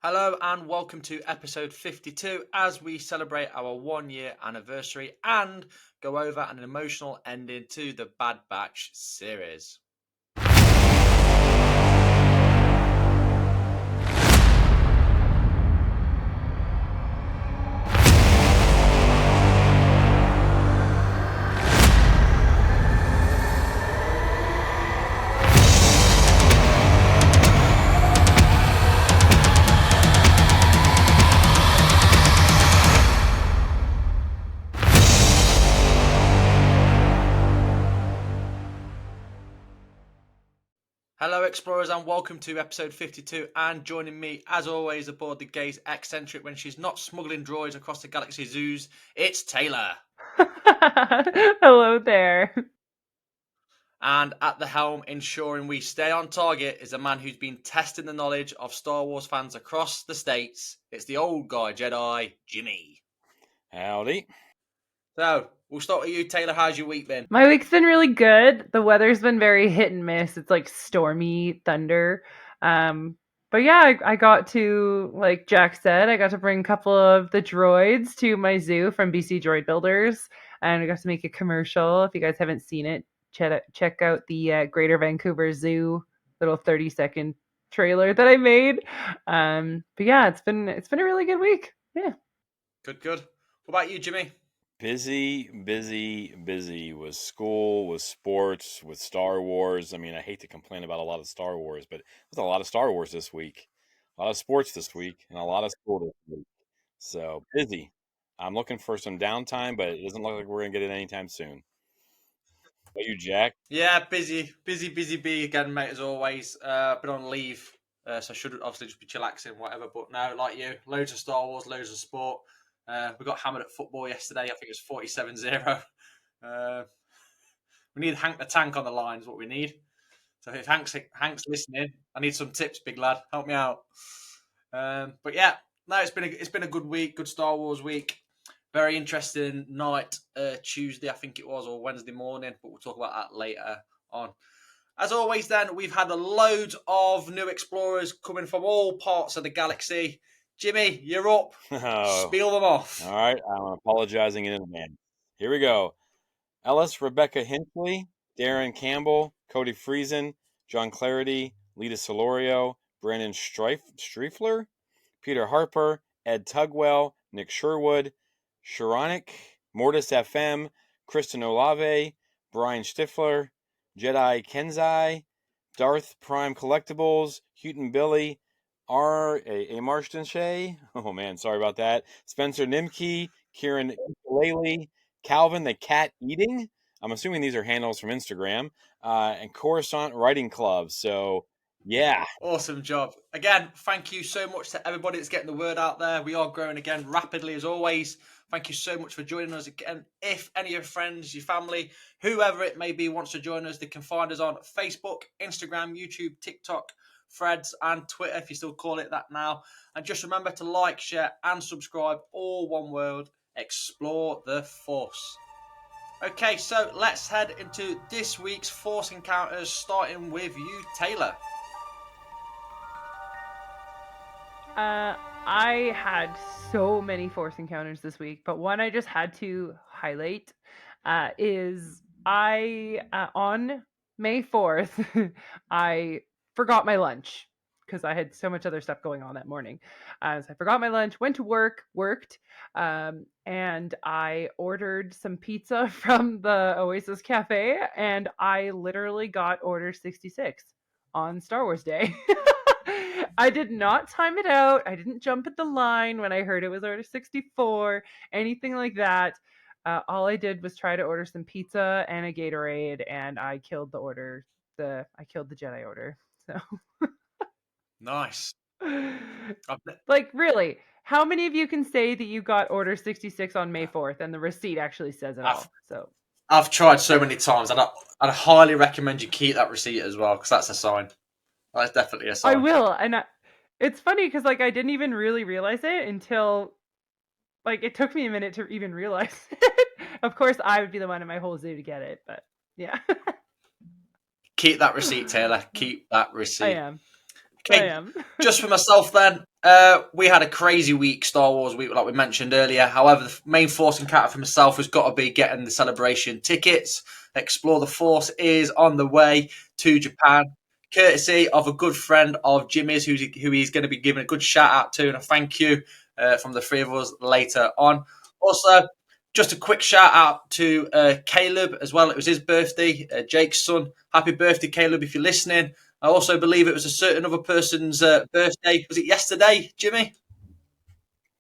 Hello and welcome to episode 52 as we celebrate our 1 year anniversary and go over an emotional ending to the Bad Batch series. Hello explorers and welcome to episode 52 and joining me as always aboard the Gaze Eccentric when she's not smuggling droids across the galaxy zoos, it's Taylor. Hello there. And at the helm, ensuring we stay on target, is a man who's been testing the knowledge of Star Wars fans across the states. It's the old guy Jedi, Jimmy. Howdy. So, we'll start with you, Taylor. How's your week been? My week's been really good. The weather's been very hit and miss. It's like stormy thunder. But yeah, I got to, like Jack said, I got to bring a couple of the droids to my zoo from BC Droid Builders, and I got to make a commercial. If you guys haven't seen it, check out the Greater Vancouver Zoo little 30-second trailer that I made. But yeah, it's been a really good week. Yeah. Good. What about you, Jimmy? Busy with school, with sports, with Star Wars. I mean, I hate to complain about a lot of Star Wars, but there's a lot of Star Wars this week, a lot of sports this week, and a lot of school this week. So busy. I'm looking for some downtime, but it doesn't look like we're going to get it anytime soon. What about you, Jack? Yeah, busy bee again, mate, as always. Been on leave, so I should obviously just be chillaxing, whatever. But no, like you, loads of Star Wars, loads of sport. We got hammered at football yesterday. I think it was 47-0. We need Hank the Tank on the line is what we need. So if Hank's listening, I need some tips, big lad. Help me out. But yeah, no, it's been a good week, good Star Wars week. Very interesting night, Tuesday, I think it was, or Wednesday morning, but we'll talk about that later on. As always, then, we've had a load of new explorers coming from all parts of the galaxy. Jimmy, you're up. Oh, Spiel them off. all right. I'm apologizing in advance. Here we go. Ellis Rebecca Hinkley, Darren Campbell, Cody Friesen, John Clarity, Lita Solorio, Brandon Streifler, Peter Harper, Ed Tugwell, Nick Sherwood, Sharonik, Mortis FM, Kristen Olave, Brian Stifler, Jedi Kenzai, Darth Prime Collectibles, Houghton Billy, A. Marston Shea, oh man, sorry about that, Spencer Nimke, Kieran Ukulele, Calvin the Cat Eating. I'm assuming these are handles from Instagram, and Coruscant Writing Club. So, yeah. Awesome job. Again, thank you so much to everybody that's getting the word out there. We are growing again rapidly as always. Thank you so much for joining us again. If any of your friends, your family, whoever it may be wants to join us, they can find us on Facebook, Instagram, YouTube, TikTok, Threads, and Twitter, if you still call it that now. And just remember to like, share, and subscribe, all one word. Explore the Force. Okay, so let's head into this week's Force Encounters, starting with you, Taylor. I had so many Force encounters this week, but one I just had to highlight is I on May 4th, I forgot my lunch because I had so much other stuff going on that morning. So I forgot my lunch, went to work, worked, and I ordered some pizza from the Oasis Cafe, and I literally got order 66 on Star Wars Day. I did not time it out. I didn't jump at the line when I heard it was order 64, anything like that. All I did was try to order some pizza and a Gatorade, and I killed the order. I killed the Jedi order. So, Nice. like, really, how many of you can say that you got order 66 on May 4th and the receipt actually says it all? So, I've tried so many times, and I'd highly recommend you keep that receipt as well, because that's a sign. That's definitely a I sign. will, and it's funny because like I didn't even really realize it until like it took me a minute to even realize it. Of course, I would be the one in my whole zoo to get it, but yeah. Keep that receipt, Taylor. Keep that I receipt. am. I Okay, am. just for myself then, We had a crazy week, Star Wars week, like we mentioned earlier. However, the main forcing character for myself has got to be getting the celebration tickets. Explore the Force is on the way to Japan, courtesy of a good friend of Jimmy's, who he's going to be giving a good shout out to and a thank you from the three of us later on. Also, just a quick shout out to Caleb as well. It was his birthday, Jake's son. Happy birthday, Caleb, if you're listening. I also believe it was a certain other person's birthday. Was it yesterday, Jimmy?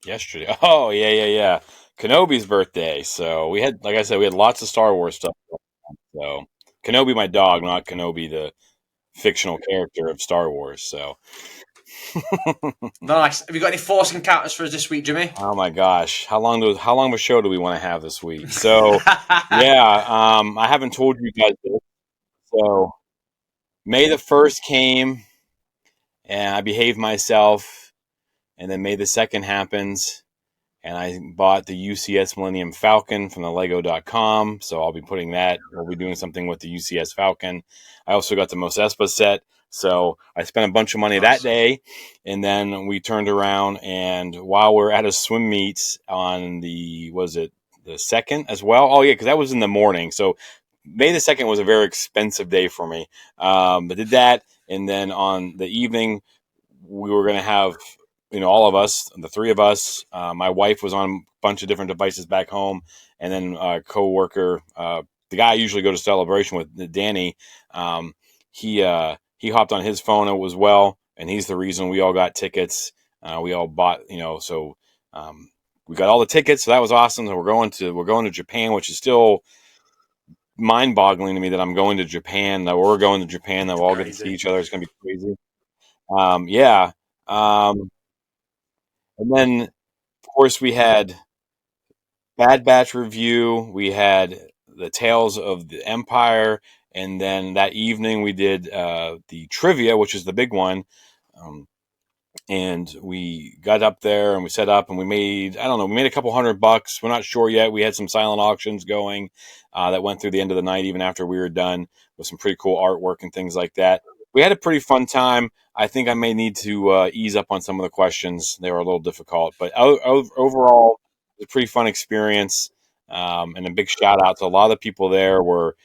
Yesterday. Oh, yeah. Kenobi's birthday. So we had, like I said, we had lots of Star Wars stuff. So Kenobi, my dog, not Kenobi, the fictional character of Star Wars. So. Nice. Have you got any Force encounters for us this week, Jimmy? Oh my gosh, how long of a show do we want to have this week? So yeah, I haven't told you guys this. So May the 1st came, and I behaved myself, and then May the 2nd happens, and I bought the UCS Millennium Falcon from the Lego.com. So I'll be putting that. We'll be doing something with the UCS Falcon. I also got the Mos Espa set. So I spent a bunch of money that day. And then we turned around, and while we're at a swim meet on the 2nd as well? Oh, yeah, because that was in the morning. So May the 2nd was a very expensive day for me. But did that. And then on the evening, we were going to have all of us, the three of us. My wife was on a bunch of different devices back home, and then a co-worker, the guy I usually go to Celebration with, Danny, he hopped on his phone as well, and he's the reason we all got tickets. We all bought, so we got all the tickets, so that was awesome. So we're going to Japan, which is still mind-boggling to me that I'm going to Japan. That we're going to Japan. That we'll all get to see each other. It's going to be crazy. Yeah. And then, of course, we had Bad Batch review. We had the Tales of the Empire. And then that evening we did the trivia, which is the big one. And we got up there and we set up and we made a couple $100. We're not sure yet. We had some silent auctions going that went through the end of the night, even after we were done, with some pretty cool artwork and things like that. We had a pretty fun time. I think I may need to ease up on some of the questions. They were a little difficult, but overall, it was a pretty fun experience. And a big shout out to a lot of the people there were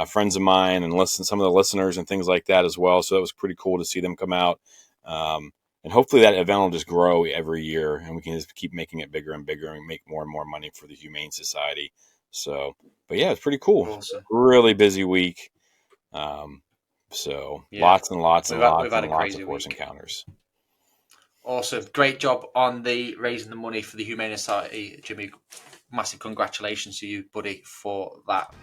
friends of mine and some of the listeners and things like that as well. So it was pretty cool to see them come out. And hopefully that event will just grow every year, and we can just keep making it bigger and bigger and make more and more money for the Humane Society. So, but yeah, it's pretty cool. Awesome. Really busy week. So lots and lots we've had a lots crazy of Force week. encounters. Awesome. Great job on the raising the money for the Humane Society, Jimmy. Massive congratulations to you, buddy, for that.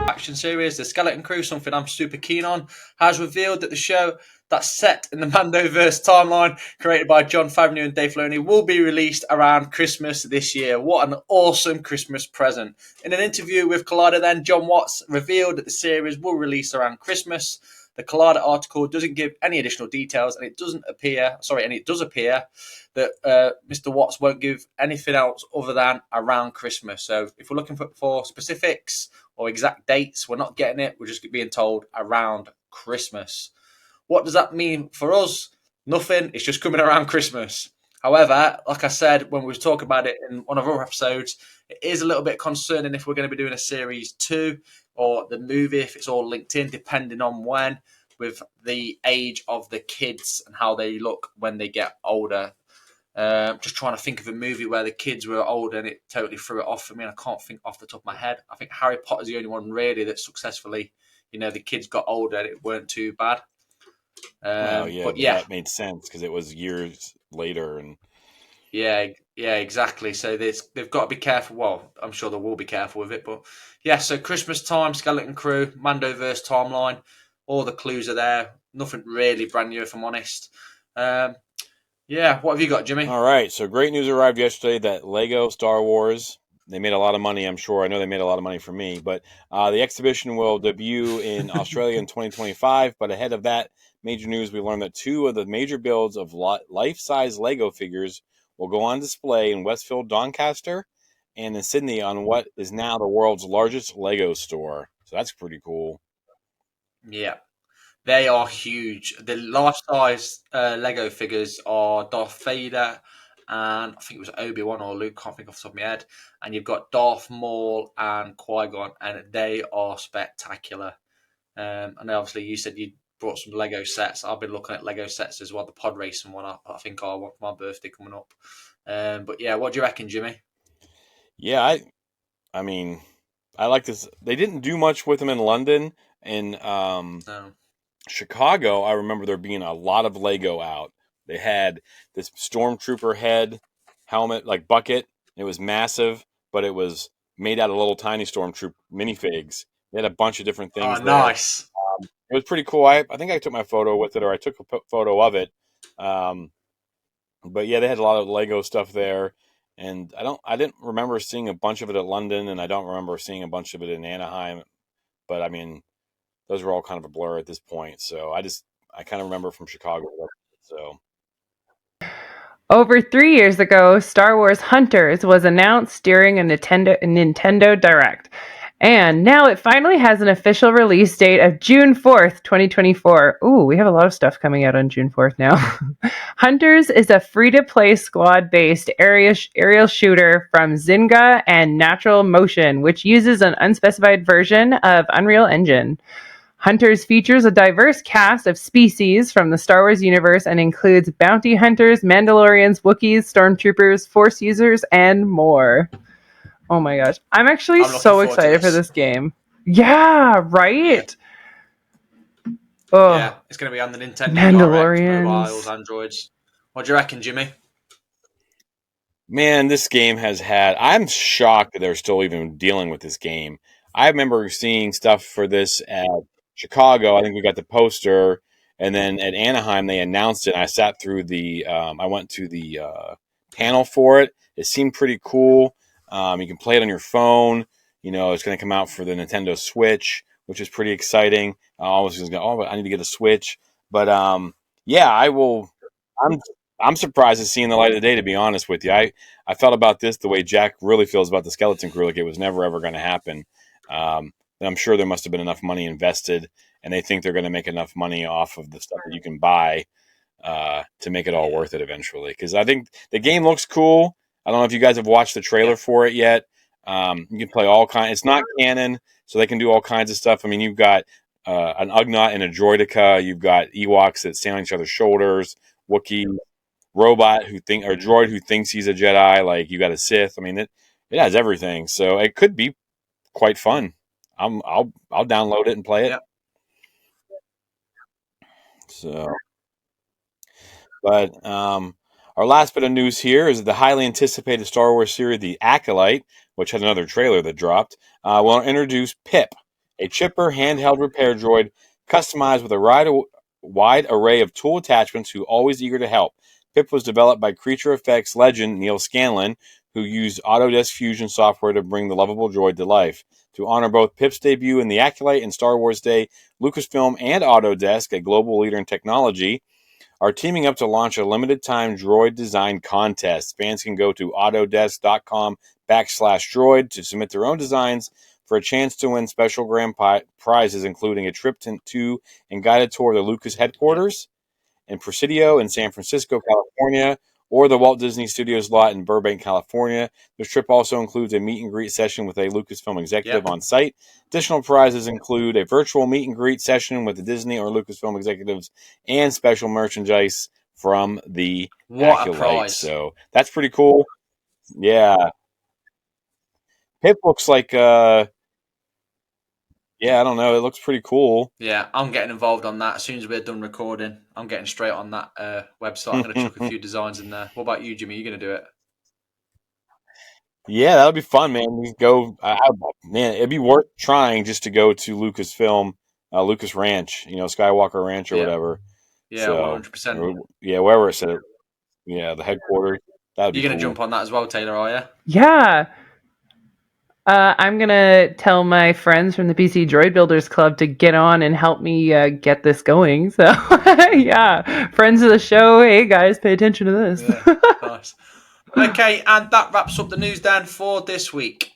Action series, The Skeleton Crew, something I'm super keen on, has revealed that the show that's set in the Mandoverse timeline, created by Jon Favreau and Dave Filoni, will be released around Christmas this year. What an awesome Christmas present. In an interview with Collider then, John Watts revealed that the series will release around Christmas. The Collider article doesn't give any additional details, and it does appear that Mr. Watts won't give anything else other than around Christmas. So if we're looking for specifics or exact dates, we're not getting it. We're just being told around Christmas. What does that mean for us? Nothing. It's just coming around Christmas. However, like I said when we were talking about it in one of our episodes, it is a little bit concerning if we're going to be doing a series 2 or the movie, if it's all linked in, depending on when, with the age of the kids and how they look when they get older. Just trying to think of a movie where the kids were older and it totally threw it off for me. And I can't think off the top of my head. I think Harry Potter's the only one really that successfully, the kids got older and it weren't too bad. But that made sense because it was years later. And yeah, exactly. So they've got to be careful. Well, I'm sure they will be careful with it. But yeah, so Christmas time, Skeleton Crew, Mandoverse timeline, all the clues are there. Nothing really brand new, if I'm honest. Yeah, what have you got, Jimmy? All right, so great news arrived yesterday that Lego Star Wars, they made a lot of money, I'm sure. I know they made a lot of money for me, but the exhibition will debut in Australia in 2025. But ahead of that major news, we learned that 2 of the major builds of life-size Lego figures will go on display in Westfield, Doncaster, and in Sydney on what is now the world's largest Lego store. So that's pretty cool. Yeah. They are huge. The life-size Lego figures are Darth Vader and I think it was Obi-Wan or Luke, can't think off the top of my head. And you've got Darth Maul and Qui-Gon, and they are spectacular. And obviously you said you brought some Lego sets. I've been looking at Lego sets as well. The pod racing one, I think I want for my birthday coming up. But yeah, what do you reckon, Jimmy? Yeah, I mean, I like this. They didn't do much with them in London. In No. Chicago, I remember there being a lot of Lego out. They had this stormtrooper head helmet, like bucket. It was massive, but it was made out of little tiny stormtrooper minifigs. They had a bunch of different Oh, things there. nice. It was pretty cool. I think I took my photo with it, or I took a photo of it. But yeah, they had a lot of Lego stuff there, and I didn't remember seeing a bunch of it at London, and I don't remember seeing a bunch of it in Anaheim. But I mean, those were all kind of a blur at this point. So I kind of remember from Chicago. So Over 3 years ago, Star Wars Hunters was announced during a Nintendo Direct. And now it finally has an official release date of June 4th, 2024. Ooh, we have a lot of stuff coming out on June 4th now. Hunters is a free-to-play squad-based aerial shooter from Zynga and Natural Motion, which uses an unspecified version of Unreal Engine. Hunters features a diverse cast of species from the Star Wars universe and includes bounty hunters, Mandalorians, Wookiees, stormtroopers, Force users, and more. Oh my gosh. I'm actually I'm looking so forward to excited for this. this game. Yeah, Yeah. right? Oh, Yeah, it's going to be on the Nintendo Direct, mobiles, Mandalorians. Androids. What do you reckon, Jimmy? man, this game has had. I'm shocked that they're still even dealing with this game. I remember seeing stuff for this at Chicago. I think we got the poster, and then at Anaheim they announced it. And I sat through the. I went to the panel for it. It seemed pretty cool. You can play it on your phone. You know, it's going to come out for the Nintendo Switch, which is pretty exciting. I was just going, oh, I need to get a Switch. But yeah, I will. I'm I'm surprised it's seeing the light of the day. To be honest with you, I felt about this the way Jack really feels about the Skeleton Crew. Like it was never ever going to happen. Um, I'm sure there must have been enough money invested, and they think they're going to make enough money off of the stuff that you can buy to make it all Yeah. worth it eventually. Because I think the game looks cool. I don't know if you guys have watched the trailer Yeah. for it yet. You can play all kinds. It's not canon, so they can do all kinds of stuff. I mean, you've got an Ugnaught and a Droideka. You've got Ewoks that stand on each other's shoulders. Wookiee, robot who think or droid who thinks he's a Jedi. Like you got a Sith. I mean, it has everything. So it could be quite fun. I'll download it and play it. Yeah. So. But our last bit of news here is the highly anticipated Star Wars series, The Acolyte, which had another trailer that dropped, will introduce Pip, a chipper handheld repair droid customized with a wide array of tool attachments who always eager to help. Pip was developed by Creature Effects legend Neil Scanlon, who used Autodesk Fusion software to bring the lovable droid to life. To honor both Pip's debut in The Acolyte and Star Wars Day, Lucasfilm and Autodesk, a global leader in technology, are teaming up to launch a limited time droid design contest. Fans can go to autodesk.com/droid to submit their own designs for a chance to win special grand prizes, including a trip to and guided tour of the Lucas Yeah. headquarters in Presidio in San Francisco, California, or the Walt Disney Studios lot in Burbank, California. This trip also includes a meet and greet session with a Lucasfilm executive Yeah. on site. Additional prizes include a virtual meet and greet session with the Disney or Lucasfilm executives and special merchandise from the What a Acolyte. prize. So that's pretty cool. Yeah. Pip looks like, yeah, I don't know. It looks pretty cool. Yeah, I'm getting involved on that. As soon as we're done recording, I'm getting straight on that website. I'm going to chuck a few designs in there. What about you, Jimmy? You going to do it? Yeah, that'll be fun, man. We go, man. It'd be worth trying just to go to Lucasfilm, Lucas Ranch, Skywalker Ranch or Yeah. whatever. Yeah, So, 100%. yeah, wherever it's at, yeah, the headquarters. That'd be You're going to cool. jump on that as well, Taylor, are you? Yeah. I'm gonna tell my friends from the PC Droid Builders Club to get on and help me get this going. So yeah, friends of the show, hey guys, pay attention to this. Yeah, nice. Okay, and that wraps up the news then for this week.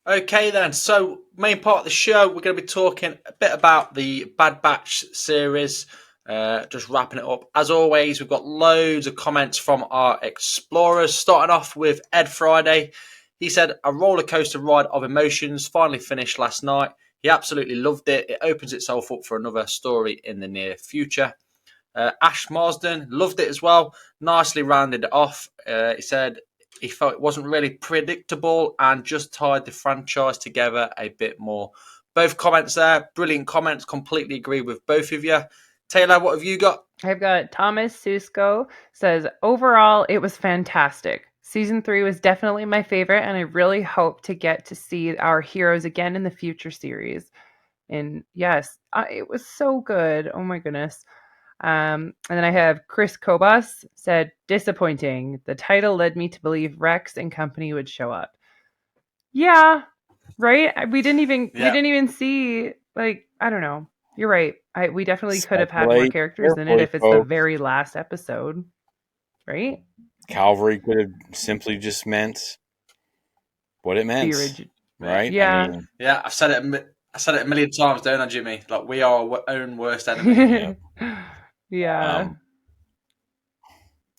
Okay then, so main part of the show, we're going to be talking a bit about the Bad Batch series, just wrapping it up. As always, we've got loads of comments from our explorers, starting off with Ed Friday. He said, a roller coaster ride of emotions, finally finished last night. He absolutely loved it. It opens itself up for another story in the near future. Ash Marsden loved it as well, nicely rounded it off. He said, he felt it wasn't really predictable and just tied the franchise together a bit more. Both comments there, brilliant comments. Completely agree with both of you. Taylor, what have you got? I've got Thomas Susko says, overall, it was fantastic. Season 3 was definitely my favorite, and I really hope to get to see our heroes again in the future series. And yes, it was so good. Oh my goodness. And then I have Chris Kobas said, disappointing. The title led me to believe Rex and company would show up. Yeah, right. We didn't even see, like, I don't know. You're right. We definitely could have had more Speculate characters in it carefully, if it's the folks. very last episode, right? Calvary could have simply just meant what it meant, The original, right? yeah. I mean, Yeah, I've said it a million times, don't I, Jimmy? Like, we are our own worst enemy. yeah. Yeah.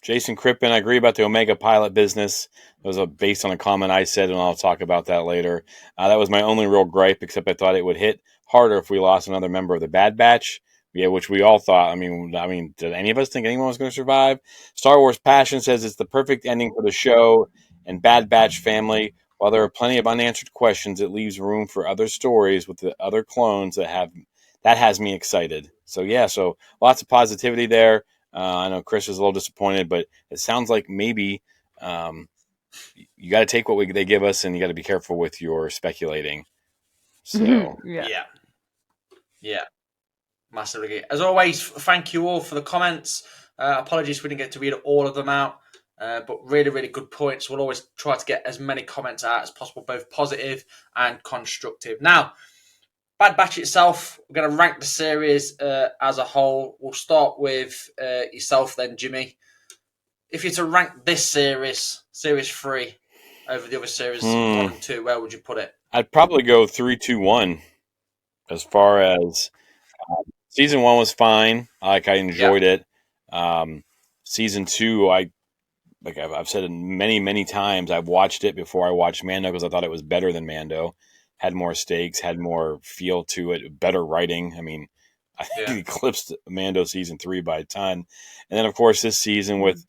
Jason Crippen, I agree about the Omega pilot business. It was based on a comment I said, and I'll talk about that later. That was my only real gripe, except I thought it would hit harder if we lost another member of the Bad Batch. Yeah, which we all thought. I mean, did any of us think anyone was going to survive? Star Wars Passion says it's the perfect ending for the show and Bad Batch family. While there are plenty of unanswered questions, it leaves room for other stories with the other clones that has me excited. So yeah, so lots of positivity there. I know Chris was a little disappointed, but it sounds like maybe you got to take what they give us, and you got to be careful with your speculating. So Yeah. Yeah. Massively. As always, thank you all for the comments. Apologies we didn't get to read all of them out, but really, really good points. We'll always try to get as many comments out as possible, both positive and constructive. Now, Bad Batch itself, we're going to rank the series as a whole. We'll start with yourself then, Jimmy. If you're to rank this series, Series 3, over the other series 1 and 2, where would you put it? I'd probably go 3, 2, 1. As far as season 1 was fine, I enjoyed it. Season 2, I've said it many, many times. I've watched it before I watched Mando because I thought it was better than Mando. Had more stakes, had more feel to it, better writing. I mean, I think it eclipsed Mando season 3 by a ton. And then, of course, this season with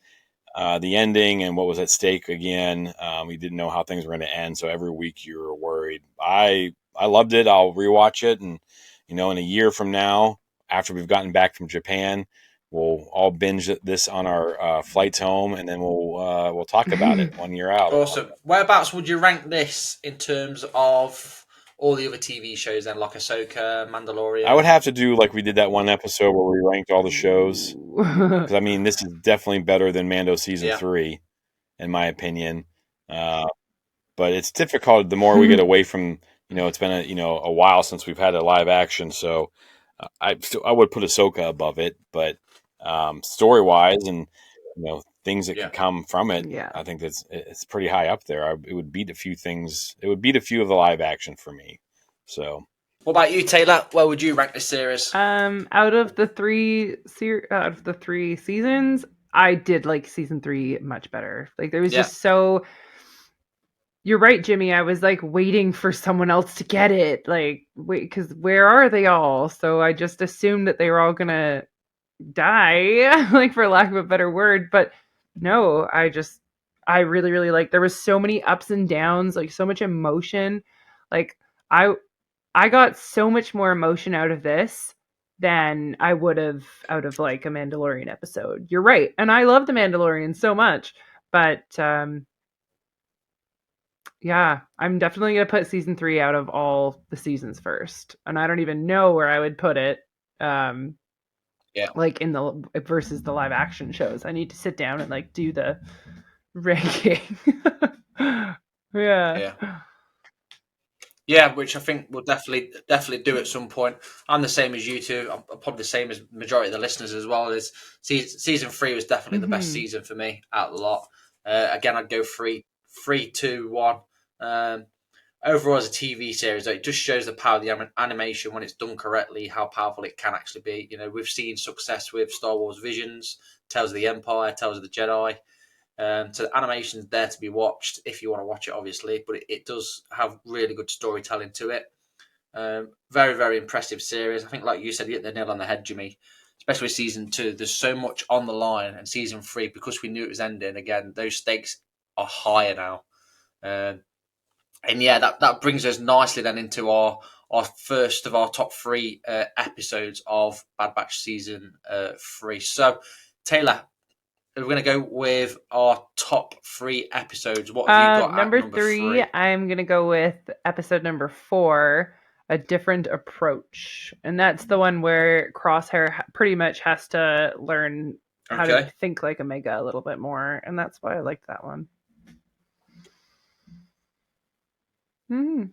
the ending and what was at stake again, we didn't know how things were going to end. So every week you were worried. I loved it. I'll rewatch it, and in a year from now, after we've gotten back from Japan, we'll all binge this on our flights home, and then we'll talk about it 1 year out. Awesome. Whereabouts would you rank this in terms of all the other TV shows then, like Ahsoka, Mandalorian? I would have to do like we did that one episode where we ranked all the shows. Because, I mean, this is definitely better than Mando season 3, in my opinion. But it's difficult the more we get away from, it's been a while since we've had a live action. So I would put Ahsoka above it, but story wise and things that could come from it, I think it's pretty high up there. It would beat a few things. It would beat a few of the live action for me. So. What about you, Taylor? Where would you rank this series? Out of the three seasons, I did like season 3 much better. Like there was just so. You're right, Jimmy. I was like waiting for someone else to get it. Like, wait, because where are they all? So I just assumed that they were all gonna die, like for lack of a better word. But no, I really, really like. There was so many ups and downs, like so much emotion. Like I got so much more emotion out of this than I would have out of like a Mandalorian episode. You're right, and I love the Mandalorian so much, but yeah, I'm definitely going to put season 3 out of all the seasons first. And I don't even know where I would put it. Like in the versus the live action shows. I need to sit down and like do the ranking. Yeah. Yeah, which I think we'll definitely do at some point. I'm the same as you two. I'm probably the same as majority of the listeners as well. Is season 3 was definitely the best Mhm. season for me out of the lot. Again, I'd go three, two, one. Um, Overall, as a TV series, it just shows the power of the animation when it's done correctly, how powerful it can actually be. You know, we've seen success with Star Wars Visions, Tales of the Empire, Tales of the Jedi. So the animation's there to be watched if you want to watch it, obviously, but it does have really good storytelling to it. Very, very impressive series. I think, like you said, you hit the nail on the head, Jimmy. Especially season 2, there's so much on the line, and season 3, because we knew it was ending. Again, those stakes are higher now. Um, and yeah, that brings us nicely then into our first of our top 3 episodes of Bad Batch season 3. So, Taylor, we're going to go with our top 3 episodes. What have you got at Number number 3, 3? I'm gonna go with episode number 4, A Different Approach, and that's the one where Crosshair pretty much has to learn how to Okay. think like Omega a little bit more, and that's why I liked that one. Mm.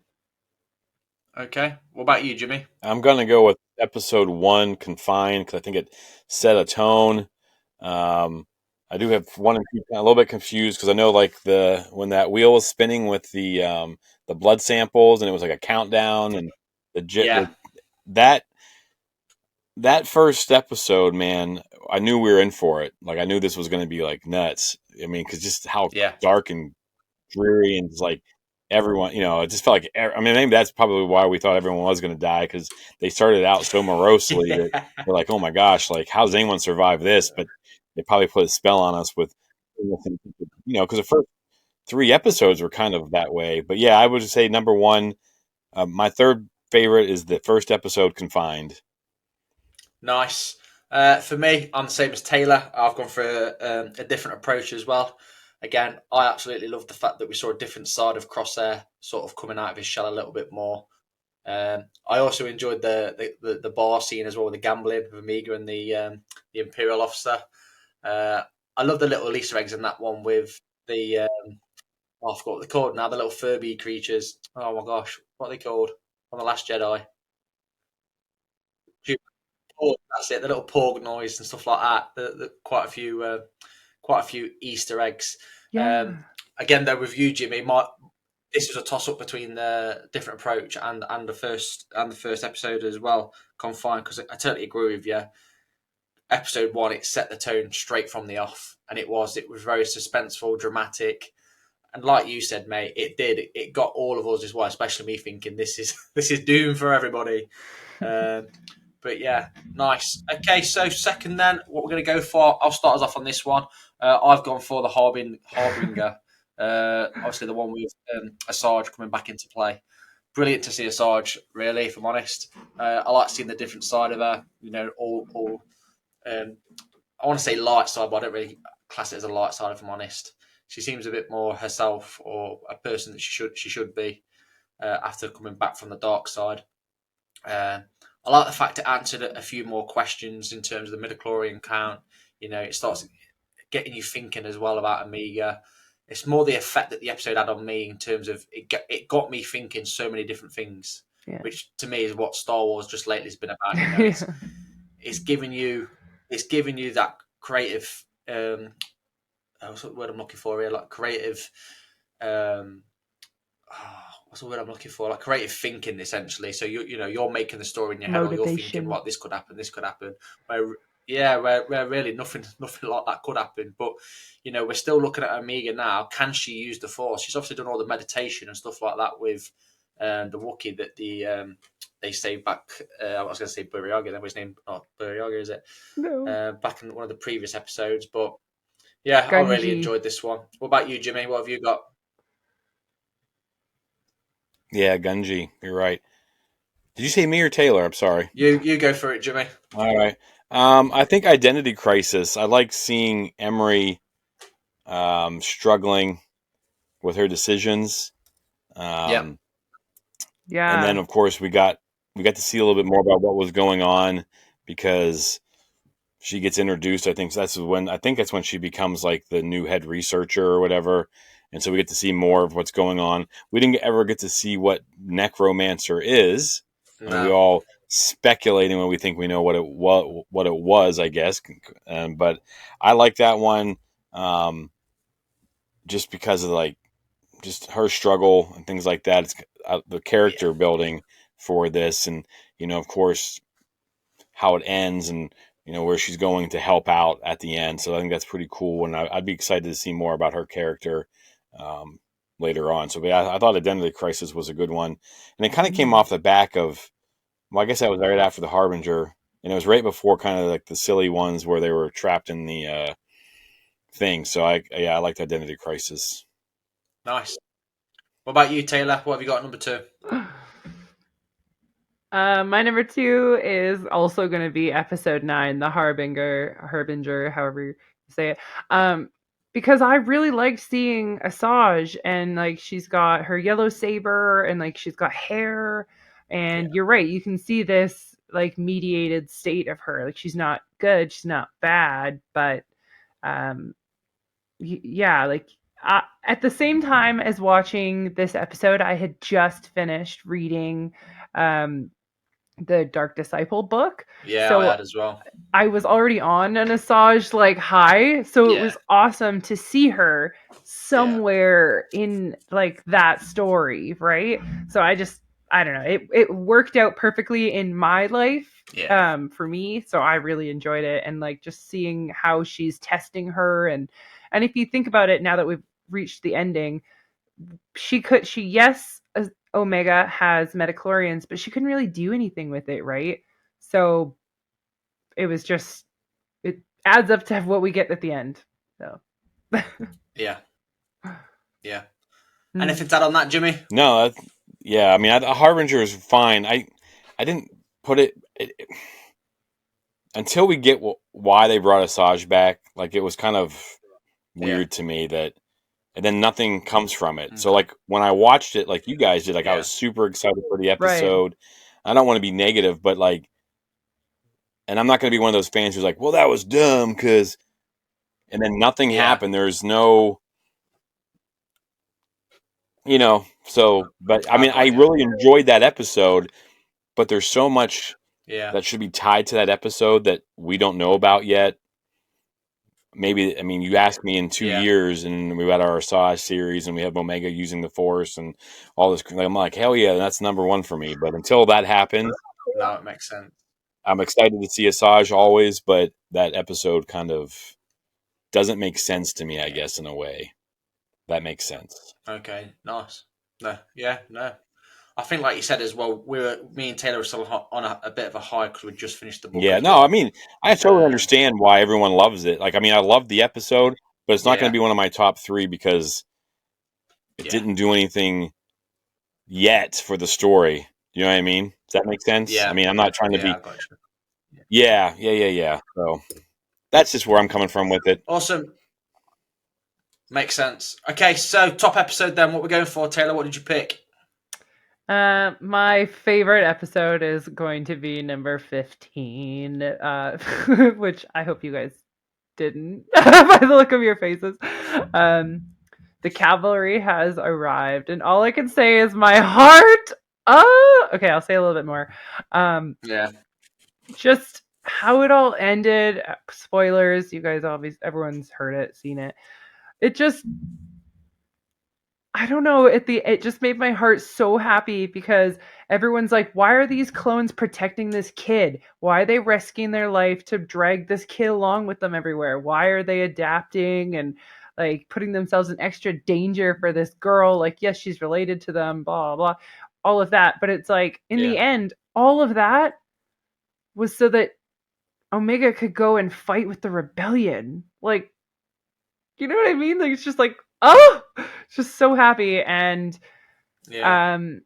Okay. What about you, Jimmy? I'm going to go with episode 1, Confined, because I think it set a tone. I do have 1 and 2 a little bit confused because I know like when that wheel was spinning with the blood samples and it was like a countdown and Yeah. that that first episode, man, I knew we were in for it. Like I knew this was going to be like nuts. I mean, because just how Yeah. dark and dreary and just like everyone, it just felt like. I mean, maybe that's probably why we thought everyone was going to die because they started out so morosely that Yeah. we're like, oh my gosh, like how does anyone survive this? But they probably put a spell on us with, because the first 3 episodes were kind of that way. But yeah, I would just say number 1. My third favorite is the first episode, Confined. Nice. For me, I'm the same as Taylor. I've gone for a different approach as well. Again, I absolutely love the fact that we saw a different side of Crosshair sort of coming out of his shell a little bit more. I also enjoyed the bar scene as well, the gambling with Amiga and the Imperial officer. Uh, I love the little Easter eggs in that one with the I forgot what they're called now. The little Furby creatures. Oh my gosh, what are they called on the Last Jedi? That's it. The little porg noise and stuff like that. Quite a few Easter eggs. Um, Yeah. Again, though, with you, Jimmy, this was a toss up between the different approach and the first episode as well. Confined, because I totally agree with you. Episode 1, it set the tone straight from the off, and it was very suspenseful, dramatic, and like you said, mate, it did. It got all of us as well, especially me thinking this is this is doom for everybody. Um, but yeah, nice. Okay, so second then, what we're going to go for, I'll start us off on this one. I've gone for the Harbinger. Obviously, the one with Asajj coming back into play. Brilliant to see Asajj, really, if I'm honest. I like seeing the different side of her. All um, I want to say light side, but I don't really class it as a light side, if I'm honest. She seems a bit more herself or a person that she should be after coming back from the dark side. I like the fact it answered a few more questions in terms of the midichlorian count. It starts getting you thinking as well about Amiga. It's more the effect that the episode had on me in terms of it got me thinking so many different things, Yeah. which to me is what Star Wars just lately has been about. It's Yeah. it's giving you that creative. What's the word I'm looking for here? Like creative. Um, what's the word I'm looking for? Like creative thinking, essentially. So you're making the story in your head, or you're thinking, Motivation. "What this could happen, this could happen." Where really nothing like that could happen. But we're still looking at Amiga now. Can she use the Force? She's obviously done all the meditation and stuff like that with the Wookiee that they saved back. I was going to say Buryaga. That was his name. Not Buryaga, is it? No. Back in one of the previous episodes. But yeah, I really Gunji. enjoyed this one. What about you, Jimmy? What have you got? Yeah, Gunji, you're right. Did you say me or Taylor? I'm sorry. You go for it, Jimmy. All right. I think Identity Crisis. I like seeing Emery struggling with her decisions. Yeah. Um, and then, Yeah. of course, we got to see a little bit more about what was going on because she gets introduced. I think that's when she becomes like the new head researcher or whatever. And so we get to see more of what's going on. We didn't ever get to see what necromancer is. I mean, we No. all speculating when we think we know what it was, I guess. But I like that one, just because of like just her struggle and things like that. It's the character building for this, and of course, how it ends, and where she's going to help out at the end. So I think that's pretty cool, and I'd be excited to see more about her character later on. So, but I thought Identity Crisis was a good one, and it kind of came off the back of. Well, I guess that was right after the Harbinger, and it was right before kind of like the silly ones where they were trapped in the thing. So I liked Identity Crisis. Nice. What about you, Taylor? What have you got at number 2? My number 2 is also going to be episode 9, the Harbinger, however you say it. Because I really like seeing Asajj, and like she's got her yellow saber, and like she's got hair, and you're right, you can see this like mediated state of her. Like she's not good, she's not bad, but yeah, like at the same time as watching this episode, I had just finished reading the Dark Disciple book. Yeah, So I had as well. I was already on an Asajj like high, so it was awesome to see her somewhere in like that story, right? So I don't know, it worked out perfectly in my life for me, so I really enjoyed it, and like just seeing how she's testing her, and if you think about it, now that we've reached the ending, Omega has metachlorians, but she couldn't really do anything with it, right? So it was just, it adds up to what we get at the end. So yeah. Anything to add on that, Jimmy? No, I mean, a Harbinger is fine. I didn't put it until we get why they brought Asajj back. Like it was kind of weird to me that, and then nothing comes from it. So like when I watched it, like you guys did, like I was super excited for the episode. Right. I don't want to be negative, but like, and I'm not going to be one of those fans who's like, well, that was dumb because, and then nothing happened. There's no, so, but I mean, I really enjoyed that episode, but there's so much that should be tied to that episode that we don't know about yet. Maybe, I mean, you asked me in 2 years, and we got our Asajj series, and we have Omega using the Force, and all this. I'm like, hell yeah, that's number one for me. But until that happens, no, it makes sense. I'm excited to see Asajj always, but that episode kind of doesn't make sense to me, I guess, in a way. That makes sense. Okay, nice. No. I think, like you said as well, me and Taylor were still on a bit of a high because we just finished the book. Yeah, no, I mean, I totally understand why everyone loves it. Like, I mean, I loved the episode, but it's not going to be one of my top 3 because it didn't do anything yet for the story. You know what I mean? Does that make sense? Yeah. I mean, I'm not trying to be. Yeah. So that's just where I'm coming from with it. Awesome. Makes sense. Okay, so top episode then. What we're going for, Taylor? What did you pick? My favorite episode is going to be number 15, which I hope you guys didn't by the look of your faces. The cavalry has arrived, and all I can say is my heart. Oh, okay, I'll say a little bit more. Just how it all ended. Spoilers, you guys everyone's heard it, seen it. It just, I don't know, it just made my heart so happy because everyone's like, why are these clones protecting this kid? Why are they risking their life to drag this kid along with them everywhere? Why are they adapting and like putting themselves in extra danger for this girl? Like, yes, she's related to them, blah, blah, all of that. But it's like, in the end, all of that was so that Omega could go and fight with the rebellion. Like, you know what I mean? Like, it's just like, oh, just so happy. And and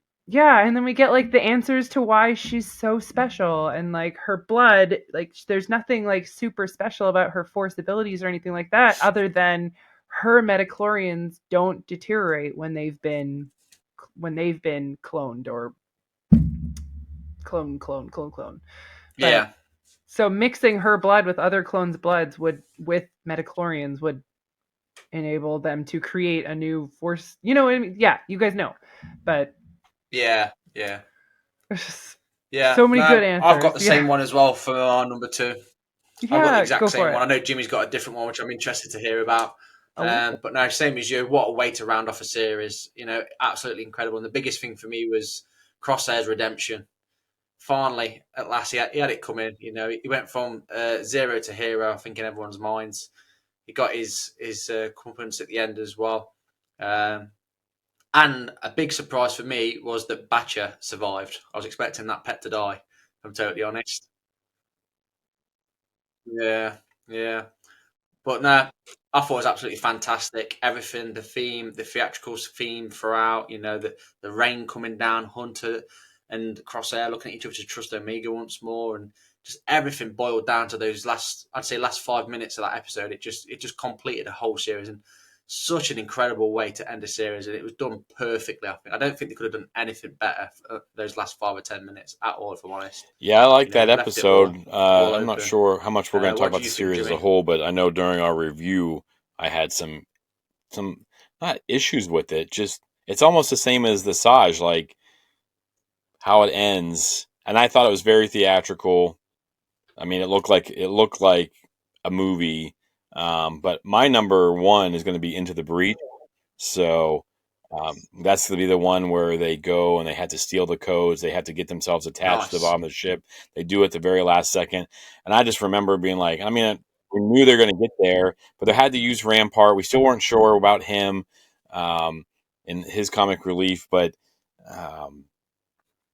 then we get like the answers to why she's so special, and like her blood, like there's nothing like super special about her Force abilities or anything like that, other than her metachlorians don't deteriorate when they've been cloned or clone. But So mixing her blood with other clones' bloods with metachlorians would enable them to create a new force. You know what I mean? Yeah, you guys know. But Yeah. there's just Yeah. so many good No, I've got answers. the Yeah. same one as well for our number 2. I've got the Yeah, exact go same for one. it. I know Jimmy's got a different one, which I'm interested to hear about. Oh. But no, same as you. What a way to round off a series. Absolutely incredible. And the biggest thing for me was Crosshair's redemption. Finally, at last, he had it coming. He went from zero to hero, I think, in everyone's minds. He got his comeuppance at the end as well. And a big surprise for me was that Batcher survived. I was expecting that pet to die, if I'm totally honest. Yeah, yeah. But no, I thought it was absolutely fantastic. Everything, the theme, the theatrical theme throughout, the rain coming down, Hunter and Crosshair looking at each other to trust Omega once more, and just everything boiled down to those last 5 minutes of that episode. It just completed a whole series, and such an incredible way to end a series, and it was done perfectly. I don't think they could have done anything better for those last 5 or 10 minutes at all, if I'm honest. Yeah, I like that Left it episode. all I'm not open. sure how much we're going to talk What about did the you think, series as a Jimmy? whole, but I know during our review, I had some not issues with it. Just it's almost the same as the Saj, like how it ends. And I thought it was very theatrical. I mean, it looked like a movie. But my number one is going to be Into the Breach. So that's going to be the one where they go and they had to steal the codes. They had to get themselves attached to the Nice. bottom of the ship. They do it at the very last second. And I just remember being like, I mean, we knew they were going to get there, but they had to use Rampart. We still weren't sure about him um, and his comic relief. But um,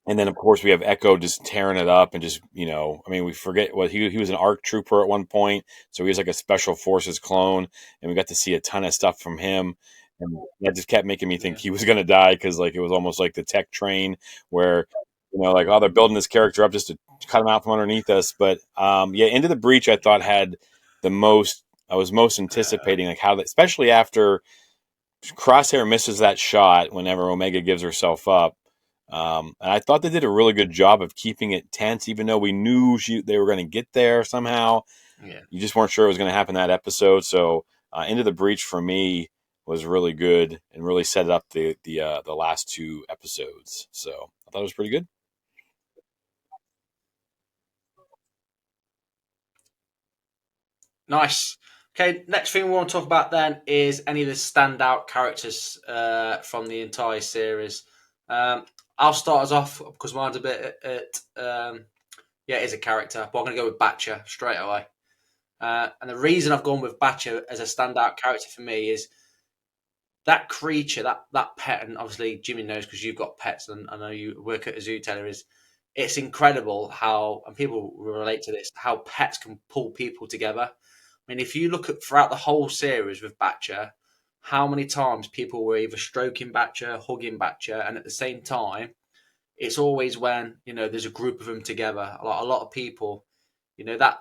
and then, of course, we have Echo just tearing it up and just, I mean, we forget what he was an ARC trooper at one point. So he was like a special forces clone. And we got to see a ton of stuff from him. And that just kept making me think Yeah. he was going to die because, like, it was almost like the tech train where, like, oh, they're building this character up just to cut him out from underneath us. But, yeah, Into the Breach, I thought had I was most anticipating, like, how, especially after Crosshair misses that shot whenever Omega gives herself up. And I thought they did a really good job of keeping it tense, even though we knew they were going to get there somehow. Yeah. You just weren't sure it was going to happen that episode. So, Into the Breach for me was really good and really set up the last 2 episodes. So I thought it was pretty good. Nice. Okay, next thing we want to talk about then is any of the standout characters from the entire series. I'll start us off because mine's a bit yeah, it is a character, but I'm going to go with Batcher straight away. And the reason I've gone with Batcher as a standout character for me is that creature, that pet, and obviously Jimmy knows because you've got pets, and I know you work at a zoo, Taylor, it's incredible how, and people relate to this, how pets can pull people together. I mean, if you look at throughout the whole series with Batcher, how many times people were either stroking Batcher, hugging Batcher, and at the same time, it's always when there's a group of them together. A lot of people, that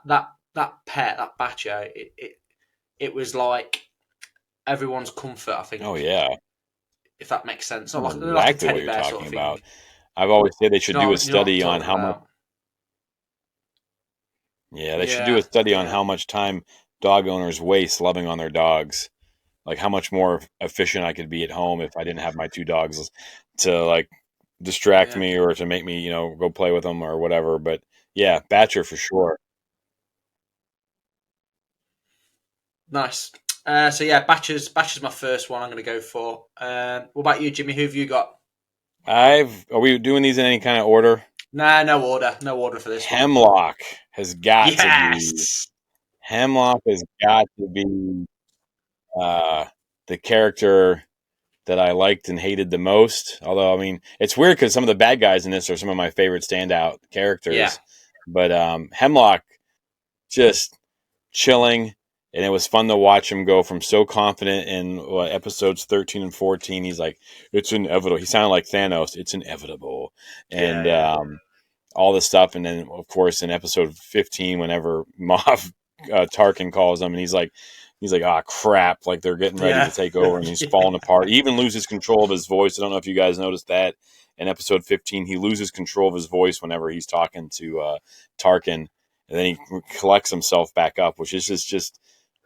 pet, that Batcher, it was like everyone's comfort. I Oh, think, yeah. if that makes sense, I not know like a exactly what teddy you're bear sort talking of thing. about. I've always said they Do should you do know, a you know what I'm study on talking how much. about? Yeah, they should do a Yeah, study on yeah, how much time dog owners waste loving on their dogs. Like how much more efficient I could be at home if I didn't have my 2 dogs to like distract yeah. me or to make me, go play with them or whatever. But yeah, Batcher for sure. Nice. So yeah, Batcher's my first one. I'm going to go for. What about you, Jimmy? Who have you got? Are we doing these in any kind of order? Nah, no order for this one. Hemlock has got to be Yes. Hemlock has got to be uh the character that I liked and hated the most. Although, I mean, it's weird because some of the bad guys in this are some of my favorite standout Yeah. characters. But Hemlock just chilling, and it was fun to watch him go from so confident in episodes 13 and 14. He's like, "It's inevitable." He sounded like Thanos. It's inevitable, Yeah. and Yeah. all this stuff. And then, of course, in episode 15, whenever Moff Tarkin calls him, and he's like, ah, crap, like they're getting ready to Yeah. take over, and he's Yeah. falling apart. He even loses control of his voice. I don't know if you guys noticed that in episode 15. He loses control of his voice whenever he's talking to Tarkin, and then he collects himself back up, which is just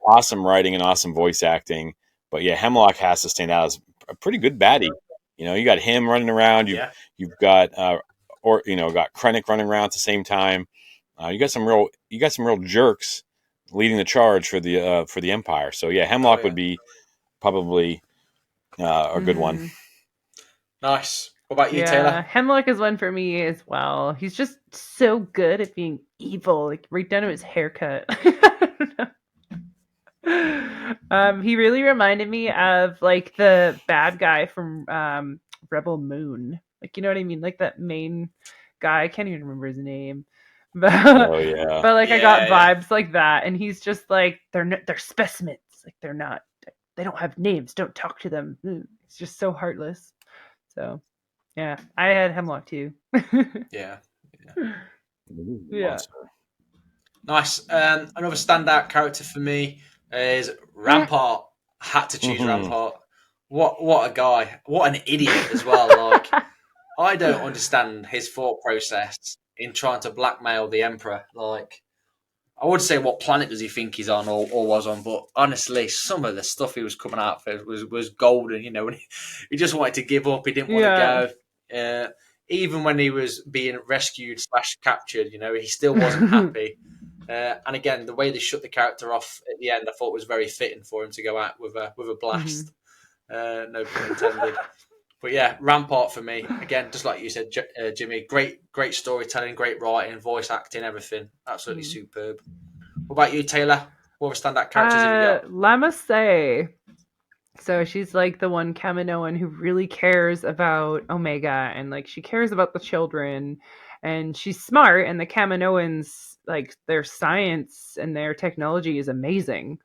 awesome writing and awesome voice acting. But yeah, Hemlock has to stand out as a pretty good baddie. You got him running around. Yeah. You've got got Krennic running around at the same time. You got some real jerks leading the charge for the Empire. So yeah, Hemlock would be probably a good one. Nice. What about you, Yeah, Taylor? Hemlock is one for me as well. He's just so good at being evil, like right down to his haircut. He really reminded me of like the bad guy from Rebel Moon. Like, you know what I mean? Like that main guy. I can't even remember his name. But Oh yeah, but like I got Yeah. vibes like that, and he's just like they're specimens. Like they don't have names. Don't talk to them. It's just so heartless. So yeah, I had Hemlock too. Yeah. Yeah. Nice. Another standout character for me is Rampart. Had to choose Rampart. What a guy. What an idiot as well. Like, I don't understand his thought process in trying to blackmail the Emperor. Like, I would say what planet does he think he's on or was on, but honestly, some of the stuff he was coming out for was golden. When he just wanted to give up, he didn't want to Yeah. go. Even when he was being rescued / captured, he still wasn't happy. And again, the way they shut the character off at the end, I thought was very fitting for him to go out with a blast. No pun intended. But yeah, Rampart for me again, just like you said, Jimmy. Great storytelling, great writing, voice acting, everything. Absolutely superb. What about you, Taylor? What other standout characters have you got? Lamasse. So she's like the one Kaminoan who really cares about Omega, and like she cares about the children, and she's smart, and the Kaminoans, like their science and their technology is amazing.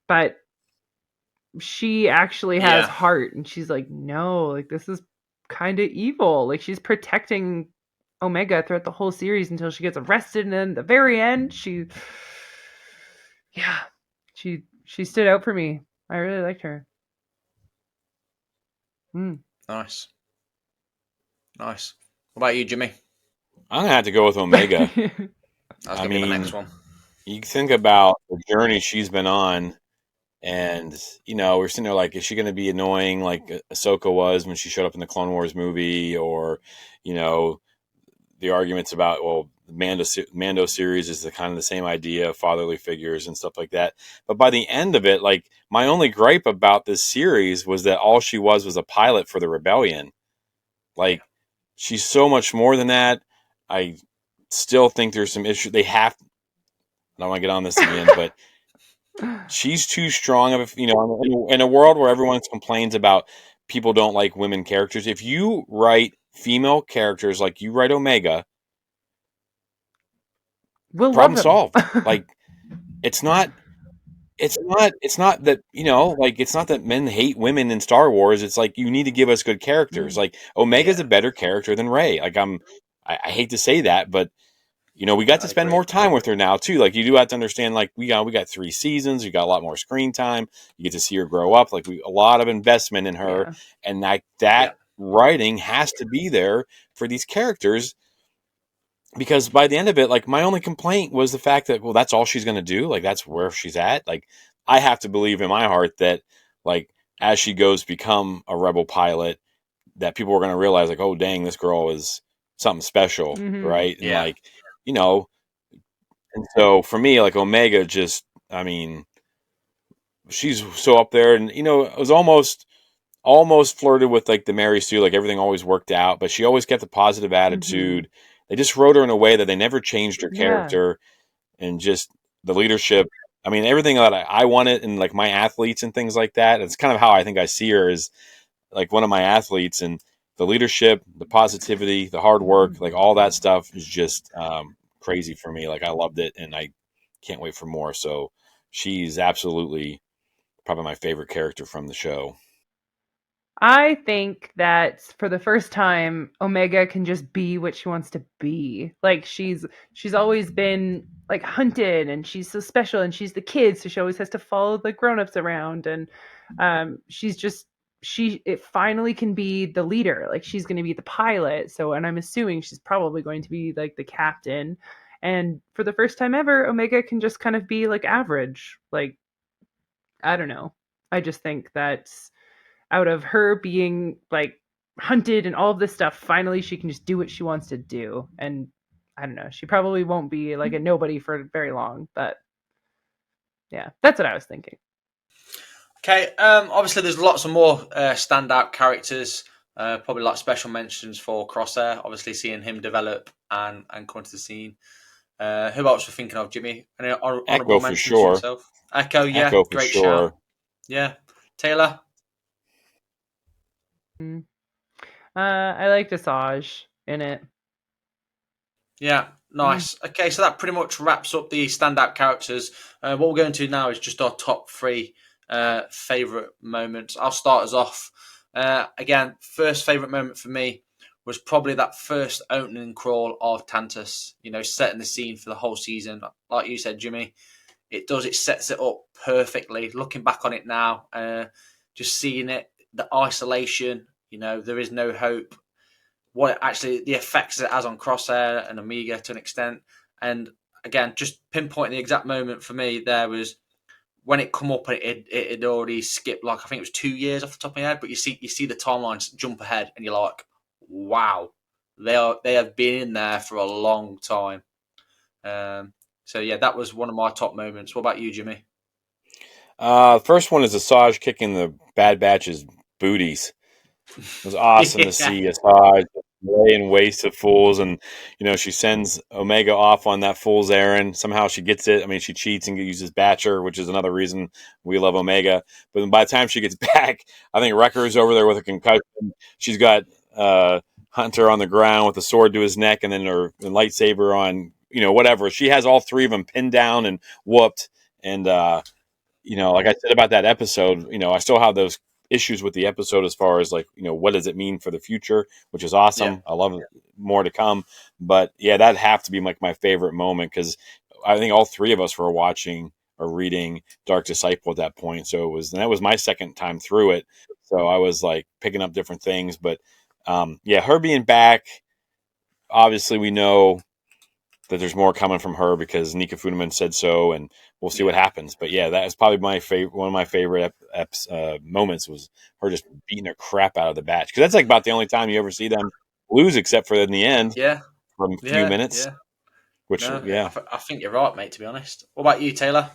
But she actually has Yeah, heart, and she's like, no, like this is kind of evil. Like she's protecting Omega throughout the whole series until she gets arrested, and then at the very end yeah, she stood out for me. I really liked her. nice. What about you, Jimmy? I'm gonna have to go with Omega. That's I gonna be my next mean, one. you think about the journey she's been on, and we're sitting there like, is she going to be annoying like Ahsoka was when she showed up in the Clone Wars movie, or you know, the arguments about, well, the Mando series is the kind of the same idea of fatherly figures and stuff like that. But by the end of it, like my only gripe about this series was that all she was a pilot for the rebellion. Yeah, Like she's so much more than that. I still think there's some issue. I don't want to get on this again, but she's too strong of in a world where everyone complains about people don't like women characters. If you write female characters like you write Omega, We'll love problem them. solved. Like it's not that like it's not that men hate women in Star Wars. It's like you need to give us good characters. Like Omega's yeah, a better character than Rey. Like I hate to say that, but we got to I spend agree. more time with her now too. Like you do have to understand, like we got 3 seasons, we got a lot more screen time. You get to see her grow up. Like a lot of investment in her, Yeah. and that Yeah, writing has to be there for these characters, because by the end of it, like my only complaint was the fact that, well, that's all she's going to do. Like that's where she's at. Like I have to believe in my heart that, like, as she goes to become a rebel pilot, that people are going to realize, like, oh dang, this girl is something special, right? And yeah, like, you know, and so for me, like Omega, just, I mean, she's so up there, and it was almost flirted with like the Mary Sue, like everything always worked out, but she always kept a positive attitude. They just wrote her in a way that they never changed her Yeah. character, and just the leadership. I mean, everything that I wanted in like my athletes and things like that. It's kind of how I think I see her as like one of my athletes, and the leadership, the positivity, the hard work, like all that stuff is just crazy for me. Like I loved it, and I can't wait for more. So she's absolutely probably my favorite character from the show. I think that for the first time, Omega can just be what she wants to be. Like she's always been like hunted, and she's so special, and she's the kid, so she always has to follow the grown-ups around, and she's just she it finally can be the leader. Like she's going to be the pilot. So, and I'm assuming she's probably going to be like the captain. And for the first time ever, Omega can just kind of be like average. Like, I don't know. I just think that out of her being like hunted and all of this stuff, finally she can just do what she wants to do. And I don't know, she probably won't be like a nobody for very long, but yeah, that's what I was thinking. Okay, obviously there's lots of more standout characters. Probably like special mentions for Crosshair. Obviously seeing him develop and come to the scene. Who else we're thinking of, Jimmy? Any honourable Echo for mentions for sure. yourself? Echo, yeah, Echo for great shout. sure. Yeah, Taylor. I liked Asajj in it. Yeah, nice. Okay, so that pretty much wraps up the standout characters. What we're going to now is just our top three favourite moments. I'll start us off. Again, first favourite moment for me was probably that first opening crawl of Tantus, setting the scene for the whole season. Like you said, Jimmy, it sets it up perfectly. Looking back on it now, just seeing it, the isolation, there is no hope, what it actually, the effects it has on Crosshair and Omega to an extent. And again, just pinpointing the exact moment for me there was when it come up and it had already skipped, like I think it was 2 years off the top of my head, but you see the timelines jump ahead and you're like, wow, they have been in there for a long time. So yeah, that was one of my top moments. What about you, Jimmy? First one is Asajj kicking the Bad Batch's booties. It was awesome to Yeah, see Asajj laying waste to fools, and she sends Omega off on that fool's errand. Somehow she gets it. I mean, she cheats and uses Batcher, which is another reason we love Omega. But by the time she gets back, I think Wrecker's over there with a concussion. She's got Hunter on the ground with a sword to his neck, and then her lightsaber on, whatever. She has all three of them pinned down and whooped. And like I said about that episode, I still have those issues with the episode as far as like, what does it mean for the future, which is yeah, awesome. I love it. More to come. But yeah, that'd have to be like my favorite moment because I think all three of us were watching or reading Dark Disciple at that point. So that was my second time through it. So I was like picking up different things. But yeah, her being back, obviously we know that there's more coming from her because Nika Funeman said so, and we'll see what yeah, happens. But yeah, that is probably my favorite. One of my favorite moments was her just beating the crap out of the batch because that's like about the only time you ever see them lose, except for in the end yeah, for a few yeah, minutes. yeah. Which No, yeah, I think you're right, mate. To be honest. What about you, Taylor?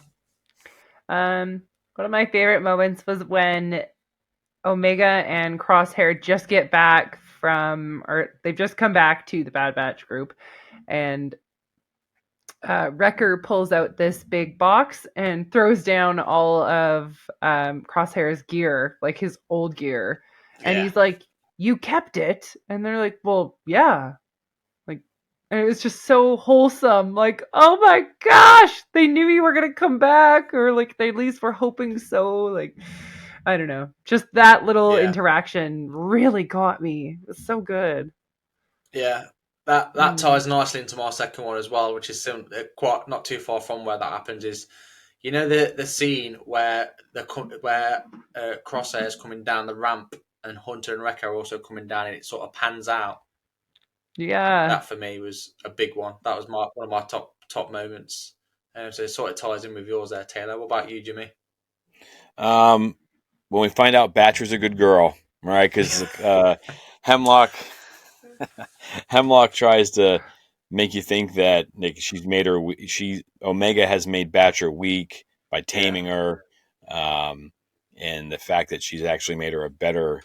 One of my favorite moments was when Omega and Crosshair just get back from, or they've just come back to the Bad Batch group, and Wrecker pulls out this big box and throws down all of Crosshair's gear, like his old gear, and Yeah, he's like, "You kept it," and they're like, "Well, yeah." Like, and it was just so wholesome. Like, oh my gosh, they knew you were gonna come back, or like they at least were hoping so. Like, I don't know, just that little yeah, interaction really got me. It was so good. yeah. That Mm. ties nicely into my second one as well, which is quite not too far from where that happens. Is the scene where Crosshair is coming down the ramp and Hunter and Wrecker are also coming down, and it sort of pans out. Yeah, That for me was a big one. That was one of my top moments. So it sort of ties in with yours there, Taylor. What about you, Jimmy? when we find out Batcher's a good girl, right? Because Hemlock Hemlock tries to make you think that like, she's made her she Omega has made Batcher weak by Yeah, taming her, um, and the fact that she's actually made her a better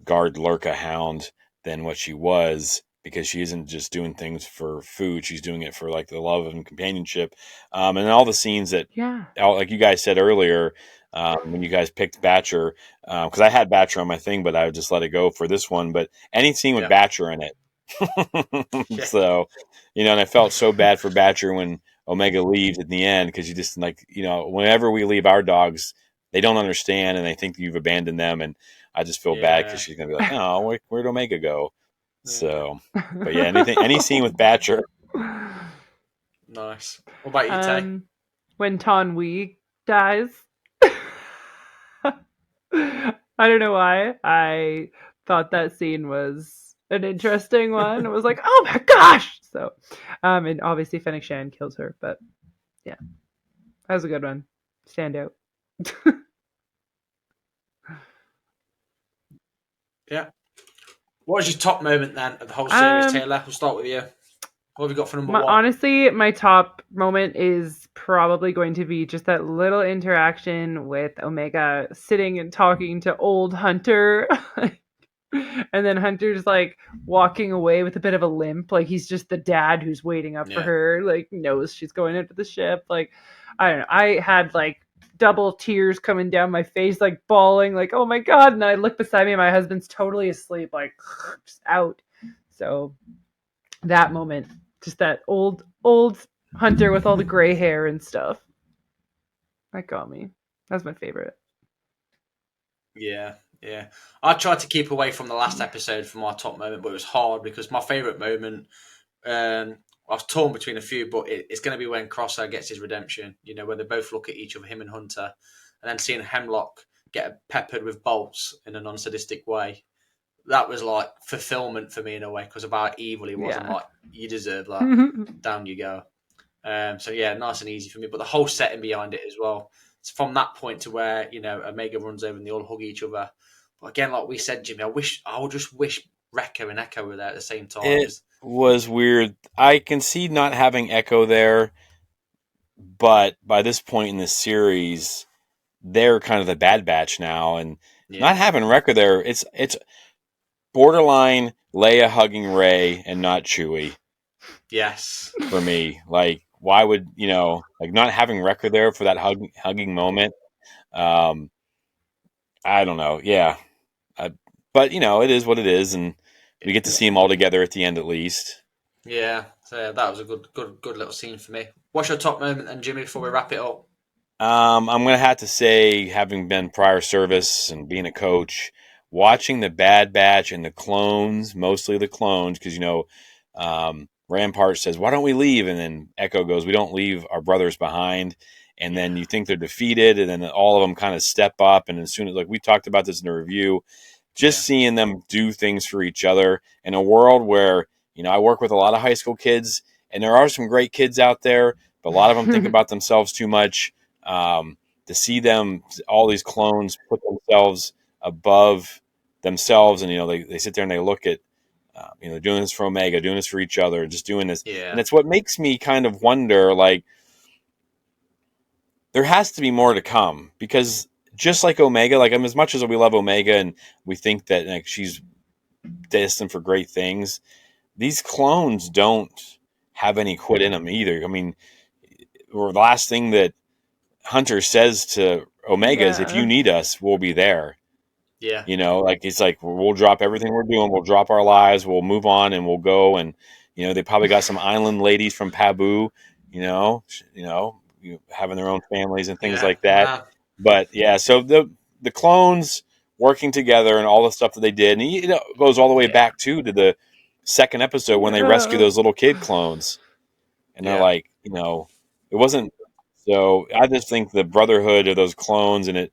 guard lurka hound than what she was because she isn't just doing things for food; she's doing it for like the love and companionship, and all the scenes that, yeah, like you guys said earlier. When you guys picked Batcher, because I had Batcher on my thing, but I would just let it go for this one. But any scene with yeah, Batcher in it, yeah, so, and I felt so bad for Batcher when Omega leaves at the end because you just like, whenever we leave our dogs, they don't understand and they think you've abandoned them. And I just feel bad because yeah, she's going to be like, oh, where'd Omega go? yeah. So, but yeah, any scene with Batcher. Nice. What about you, Tay? um, when Ton Wee dies. I don't know why. I thought that scene was an interesting one. It was like, oh my gosh. So, and obviously Fennec Shan kills her, but yeah, that was a good one. Stand out. Yeah. What was your top moment then of the whole series, Taylor? We'll start with you. What have you got for number one? Honestly, my top moment is probably going to be just that little interaction with Omega sitting and talking to old Hunter. And then Hunter's like walking away with a bit of a limp, like he's just the dad who's waiting up for her, like knows she's going into the ship. Like, I don't know. I had like double tears coming down my face, like bawling, like, oh my god. And then I look beside me and my husband's totally asleep, like just out. So that moment, just that old Hunter with all the gray hair and stuff. That got me. That's my favorite. Yeah. I tried to keep away from the last episode for my top moment, but it was hard because my favourite moment, I was torn between a few, but it's going to be when Crosshair gets his redemption. You know, when they both look at each other, him and Hunter, and then seeing Hemlock get peppered with bolts in a non-sadistic way. That was like fulfillment for me in a way because of how evil he was. Yeah. I'm like, you deserve that. Down you go. So yeah, nice and easy for me. But the whole setting behind it as well. It's from that point to where, you know, Omega runs over and they all hug each other. But again, like we said, Jimmy, I would just wish Rekka and Echo were there at the same time. It was weird. I can see not having Echo there, but by this point in the series, they're kind of the Bad Batch now, and not having Rekka there, it's borderline Leia hugging Rey and not Chewie. Yes. For me, like, why would like not having Rekka there for that hugging moment? I don't know. Yeah, but it is what it is, and we get to see them all together at the end, at least. Yeah, so that was a good little scene for me. What's your top moment then, Jimmy, before we wrap it up? I'm going to have to say, having been prior service and being a coach, watching the Bad Batch and the clones, mostly the clones, because, Rampart says, why don't we leave? And then Echo goes, we don't leave our brothers behind. And then you think they're defeated, and then all of them kind of step up. And as soon as, like we talked about this in the review, just seeing them do things for each other in a world where, I work with a lot of high school kids, and there are some great kids out there, but a lot of them think about themselves too much. To see them, all these clones put themselves above themselves, and they sit there and they look at doing this for Omega, doing this for each other, just doing this, and it's what makes me kind of wonder, like, there has to be more to come, because just like Omega, like, as much as we love Omega and we think that, like, she's destined for great things, these clones don't have any quit in them either. I mean, the last thing that Hunter says to Omega is, if you need us, we'll be there. Yeah. Like, it's like, we'll drop everything we're doing. We'll drop our lives. We'll move on and we'll go. And, they probably got some island ladies from Pabu, having their own families and things like that. Wow. But yeah, so the clones working together and all the stuff that they did, and it goes all the way back to the second episode when they rescue those little kid clones. And they're like, it wasn't. So I just think the brotherhood of those clones and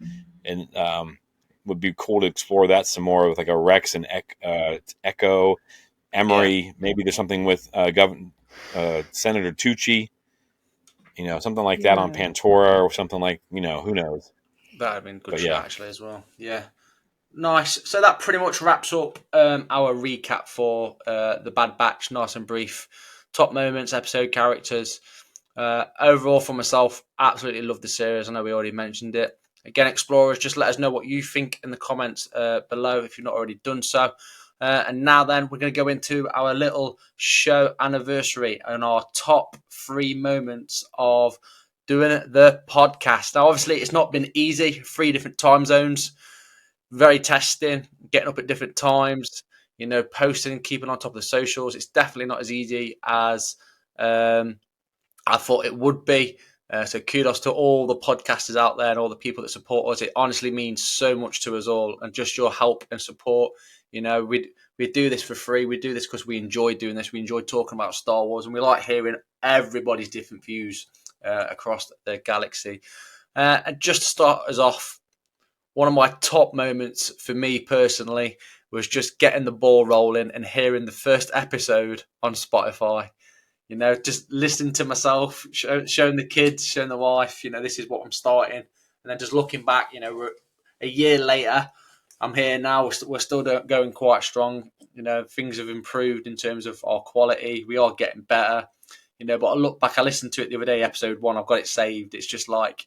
would be cool to explore that some more with, like, a Rex and Echo, Emery. Maybe there's something with Senator Tucci, something like that on Pantora or something, like, who knows. That would have been a good shot actually as well. Yeah. Nice. So that pretty much wraps up our recap for the Bad Batch. Nice and brief. Top moments, episode characters. Overall, for myself, absolutely love the series. I know we already mentioned it. Again, explorers, just let us know what you think in the comments below if you've not already done so. And now then, we're going to go into our little show anniversary and our top 3 moments of doing the podcast. Now, obviously, it's not been easy. 3 different time zones. Very testing, getting up at different times, posting, keeping on top of the socials. It's definitely not as easy as I thought it would be. So kudos to all the podcasters out there and all the people that support us. It honestly means so much to us all, and just your help and support. We do this for free. We do this because we enjoy doing this. We enjoy talking about Star Wars, and we like hearing everybody's different views across the galaxy. And just to start us off, one of my top moments for me personally was just getting the ball rolling and hearing the first episode on Spotify. Just listening to myself, showing the kids, showing the wife, this is what I'm starting. And then just looking back, we're a year later, I'm here now. We're still going quite strong. Things have improved in terms of our quality. We are getting better. But I look back, I listened to it the other day, episode 1. I've got it saved. It's just like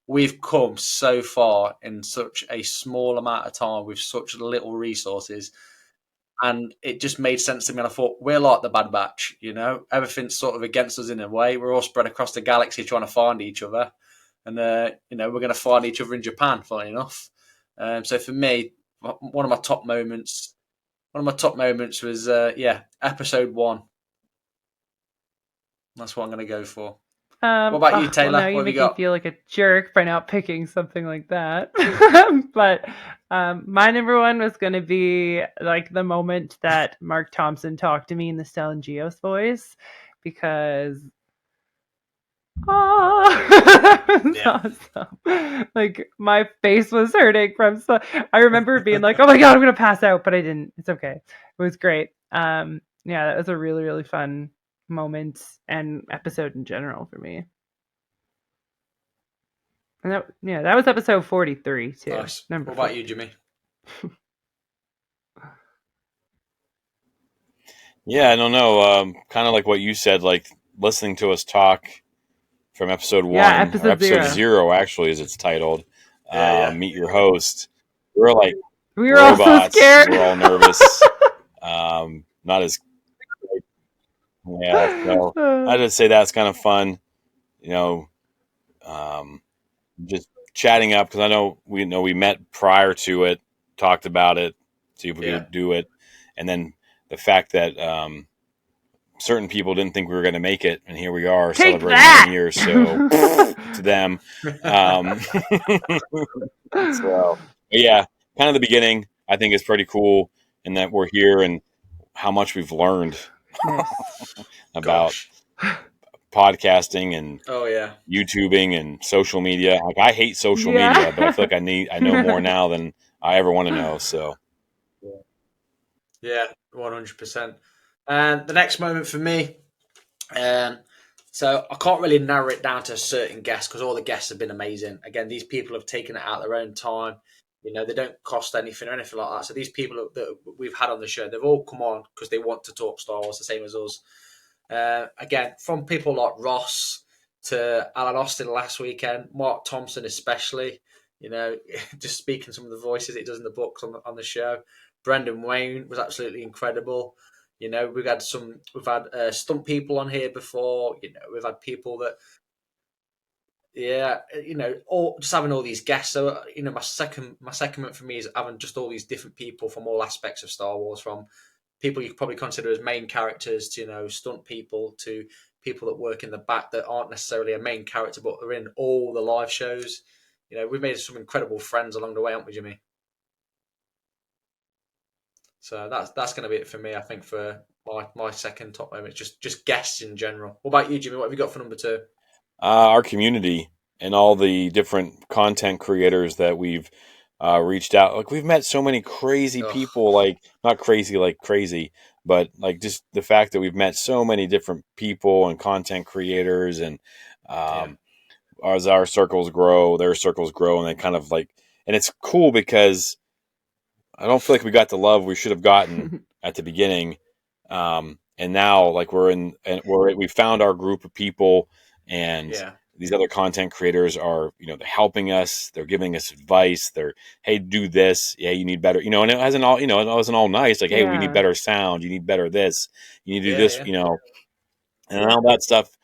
we've come so far in such a small amount of time with such little resources. And it just made sense to me. And I thought, we're like the Bad Batch, everything's sort of against us in a way. We're all spread across the galaxy trying to find each other. And, we're going to find each other in Japan, funny enough. So for me, one of my top moments was, episode 1. That's what I'm going to go for. What about you, Taylor? Well, now you what have make you got? me feel like a jerk by not picking something like that. But my number 1 was going to be like the moment that Mark Thompson talked to me in the Stellan Geos voice, because that was awesome. Like my face was hurting from I remember being like, oh my god, I'm gonna pass out, but I didn't. It's okay. It was great. That was a really, really fun moment and episode in general for me. And that was episode 43 too. Nice. What about you, Jimmy? Yeah, I don't know. Kind of like what you said, like listening to us talk from episode 1, episode or episode 0. 0, actually, as it's titled. Yeah. Meet your host. We were like we were robots. all so scared. We were all nervous. Not as so I just say that's kind of fun, just chatting up, because I know we met prior to it, talked about it, see if we could do it, and then the fact that certain people didn't think we were going to make it, and here we are celebrating 9 years. So to them, so yeah, kind of the beginning. I think is pretty cool, in that we're here and how much we've learned about podcasting and YouTubing and social media. Like, I hate social media, but I feel like I know more now than I ever want to know. So yeah, 100%. And the next moment for me, so I can't really narrow it down to a certain guest, because all the guests have been amazing. Again, these people have taken it out their own time. They don't cost anything or anything like that. So these people that we've had on the show, they've all come on because they want to talk Star Wars the same as us. Again, from people like Ross to Alan Austin last weekend, Mark Thompson especially, just speaking some of the voices it does in the books on the show. Brendan Wayne was absolutely incredible. We've had stunt people on here before. We've had people that, all just having all these guests. So, my second moment for me is having just all these different people from all aspects of Star Wars, from people you could probably consider as main characters to, stunt people, to people that work in the back that aren't necessarily a main character, but they're in all the live shows. We've made some incredible friends along the way, haven't we, Jimmy? So that's going to be it for me, I think, for my second top moment. Just guests in general. What about you, Jimmy? What have you got for number 2? Our community and all the different content creators that we've reached out. Like, we've met so many crazy people, like not crazy like crazy, but like just the fact that we've met so many different people and content creators, and as our circles grow, their circles grow, and they kind of like, and it's cool because I don't feel like we got the love we should have gotten at the beginning. And now, like, we found our group of people, and these other content creators are, they're helping us. They're giving us advice. They're, hey, do this. Yeah, you need better, and it hasn't all, it wasn't all nice. Like, hey, we need better sound. You need better this. You need to do this, and all that stuff.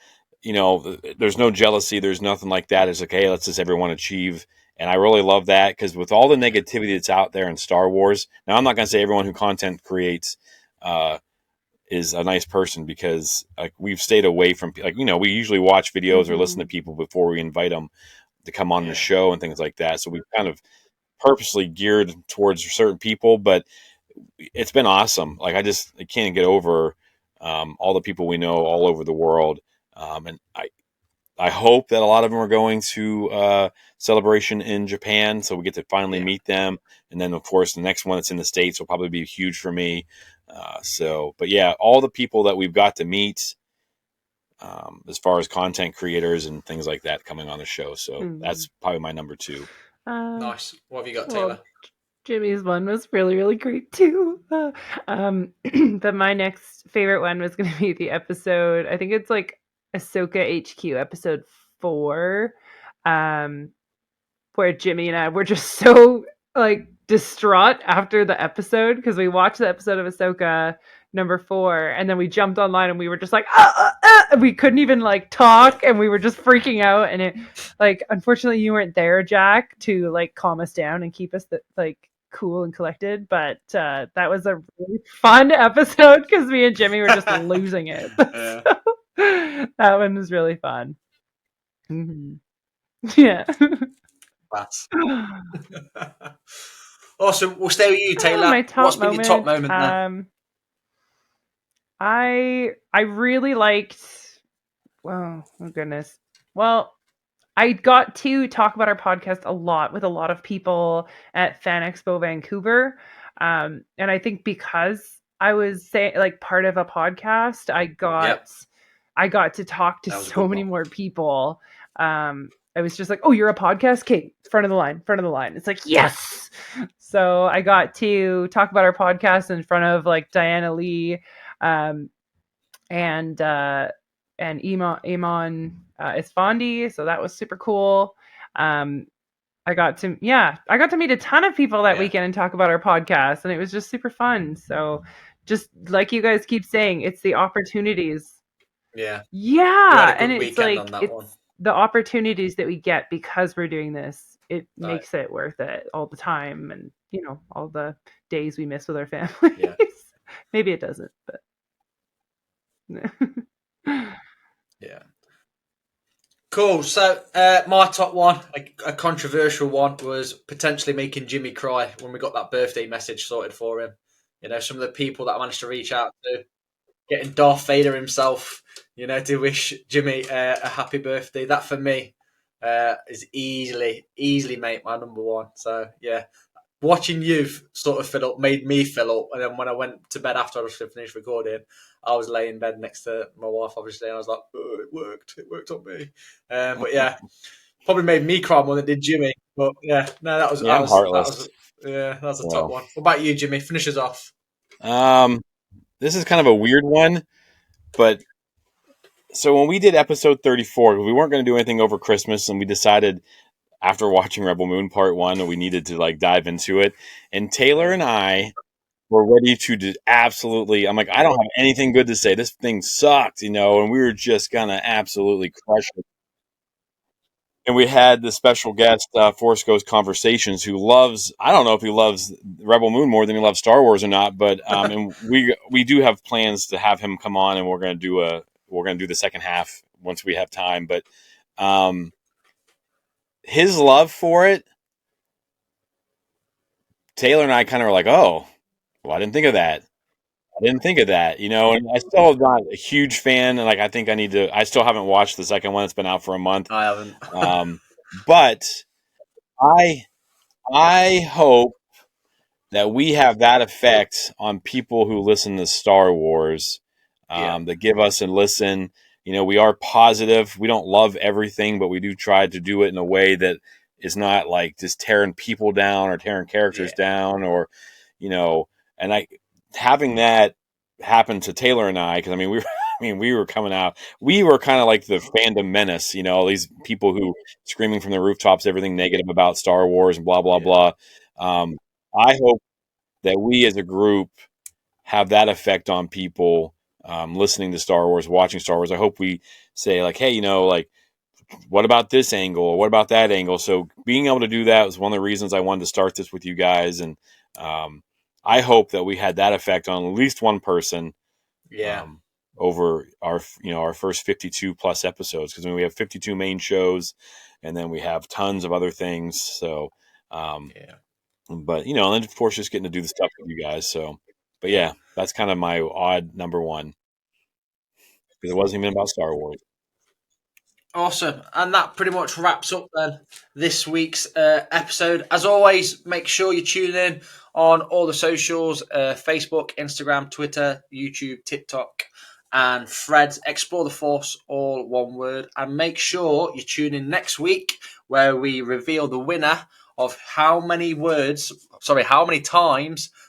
There's no jealousy. There's nothing like that. It's like, hey, let's just everyone achieve. And I really love that, because with all the negativity that's out there in Star Wars, now I'm not going to say everyone who content creates is a nice person, because like we've stayed away from, like, we usually watch videos or listen to people before we invite them to come on the show and things like that. So we've kind of purposely geared towards certain people, but it's been awesome. Like, I can't get over all the people we know all over the world. And I hope that a lot of them are going to Celebration in Japan, so we get to finally meet them. And then, of course, the next one that's in the States will probably be huge for me. But yeah, all the people that we've got to meet, as far as content creators and things like that coming on the show. So that's probably my number 2. Nice. What have you got, Well, Taylor? Jimmy's one was really, really great too. But my next favorite one was going to be the episode. I think it's like Ahsoka HQ episode 4, where Jimmy and I were just so like distraught after the episode because we watched the episode of Ahsoka number 4 and then we jumped online and we were just like and we couldn't even like talk and we were just freaking out and it like unfortunately you weren't there, Jack, to like calm us down and keep us like cool and collected, but that was a really fun episode because me and Jimmy were just losing it. Yeah. So, that one was really fun. Yeah. That's awesome. We'll stay with you, Taylor. My top What's been your top moment then? I really liked. Oh goodness. Well, I got to talk about our podcast a lot with a lot of people at Fan Expo Vancouver, and I think because I was like part of a podcast, I got to talk to so many more people. I was just like, "Oh, you're a podcast, Kate, front of the line, front of the line." It's like, yes. So I got to talk about our podcast in front of like Diana Lee, and Iman Isfandi. So that was super cool. I got to meet a ton of people that weekend and talk about our podcast, and it was just super fun. So just like you guys keep saying, it's the opportunities. Yeah. Yeah. And it's like the opportunities that we get because we're doing this. It makes it worth it all the time. And, you know, all the days we miss with our families. Yeah. Maybe it doesn't, but. Yeah. Cool. So my top one, a controversial one, was potentially making Jimmy cry when we got that birthday message sorted for him. You know, some of the people that I managed to reach out to, getting Darth Vader himself, you know, to wish Jimmy a happy birthday. That for me is easily, mate, my number one. So yeah, watching you sort of fill up made me fill up. And then when I went to bed after I was finished recording, I was laying in bed next to my wife, obviously, and I was like, oh, it worked on me. But yeah, probably made me cry more than it did Jimmy. But yeah, no, that was heartless. That's a top one. What about you, Jimmy? Finish us off. This is kind of a weird one, but so when we did episode 34, we weren't going to do anything over Christmas, and we decided after watching Rebel Moon Part 1 that we needed to like dive into it. And Taylor and I were ready to absolutely, I'm like, I don't have anything good to say. This thing sucked, you know, and we were just going to absolutely crush it. And we had the special guest, Force Ghost Conversations, who loves, I don't know if he loves Rebel Moon more than he loves Star Wars or not, but and we do have plans to have him come on, and we're going to do the second half once we have time. But his love for it, Taylor and I kind of were like, oh, well, I didn't think of that. You know, and I still am not a huge fan. And like, I think I still haven't watched the second one. It's been out for a month. I haven't. But I hope that we have that effect on people who listen to Star Wars, that give us a listen. You know, we are positive. We don't love everything, but we do try to do it in a way that is not like just tearing people down or tearing characters down, or, you know, and having that happen to Taylor and I, because I mean, we were coming out. We were kind of like the fandom menace, you know, these people who screaming from the rooftops everything negative about Star Wars and blah blah blah. I hope that we as a group have that effect on people listening to Star Wars, watching Star Wars. I hope we say like, hey, you know, like, what about this angle or what about that angle? So being able to do that was one of the reasons I wanted to start this with you guys. And I hope that we had that effect on at least one person. Over our first 52 plus episodes, because we have 52 main shows and then we have tons of other things. So but, you know, and then of course just getting to do the stuff with you guys. So, but yeah, that's kind of my odd number one, because it wasn't even about Star Wars. Awesome. And that pretty much wraps up then this week's episode. As always, make sure you tune in on all the socials, Facebook, Instagram, Twitter, YouTube, TikTok, and Threads. Explore the Force, all one word. And make sure you tune in next week where we reveal the winner of how many times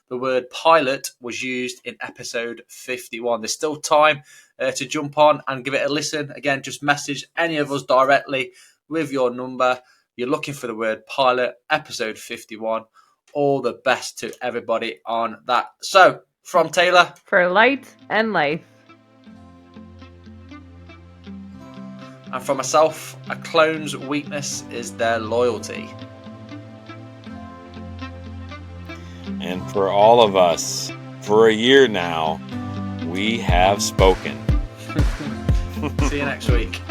the word pilot was used in episode 51. There's still time to jump on and give it a listen. Again, just message any of us directly with your number. You're looking for the word pilot, episode 51. All the best to everybody on that. So, from Taylor. For light and life. And from myself, a clone's weakness is their loyalty. And for all of us, for a year now, we have spoken. See you next week.